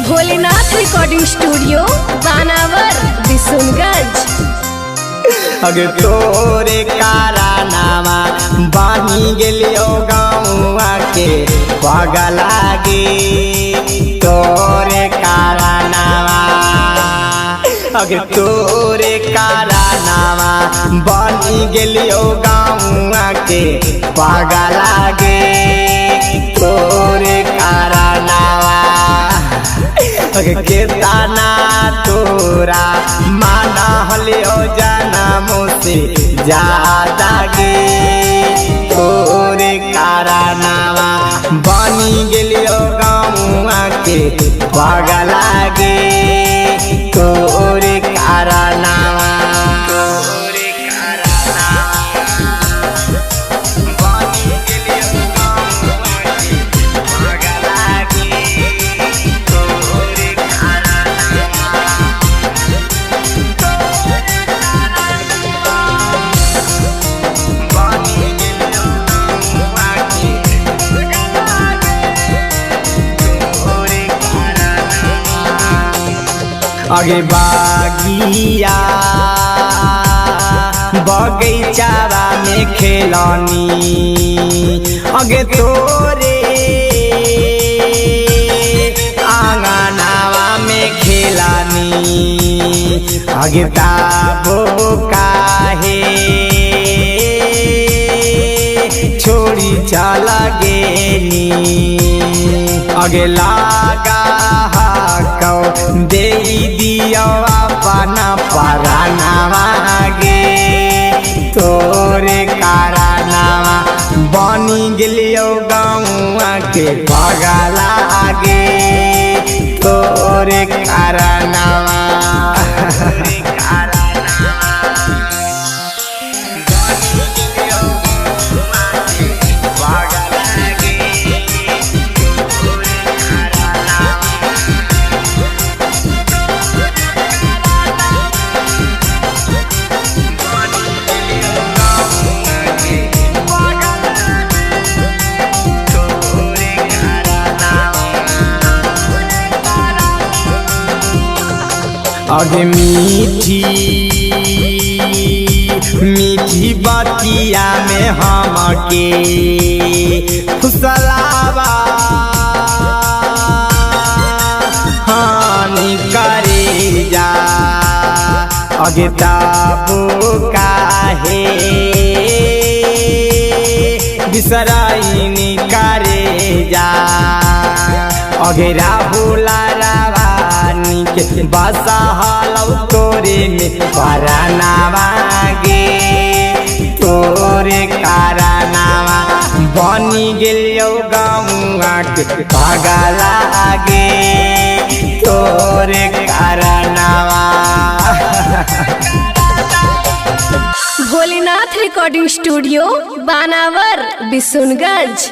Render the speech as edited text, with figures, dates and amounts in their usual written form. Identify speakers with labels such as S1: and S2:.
S1: Bholenath recording studio बानावर बिशुनगंज।
S2: अगे तोरे कारनामा बानी गेलियो गाँवा के पगला गे तोरे कारनामा। अगे तोरे कारनामा बानी गेलियो गाँवा के पगला गे तोरे कारनामा। अगे केतना तोरा माना हलियो जनमो से ज्यादा गे तोरे कारनामा बनी गेलियो गाँवा के पगला गे तोरे कारनामा। अगे बागिया बगीचावा में खेलनी अगे तोरे आंगनावा में खेलनी अगे ताबो काहे छोड़ी चला गेनी अगे लागा दे दिया अपना परानावा गे तोरे कारनामा बनी गेलियो गाँवा के पगला गे तोरे कारनामा। अगे मीठी मीठी बतिया में हमके फुसलावा हानि करे जा अगे ताबो काहे बिसराइनी करे जा अगे राहुला के बसा हलौ तोरे में परानावा गे तोरे कारनामा बनी गेलियो गाँवा के पगला गे तोरे कारनामा।
S1: भोलेनाथ रिकॉर्डिंग स्टूडियो बानावर बिशुनगंज।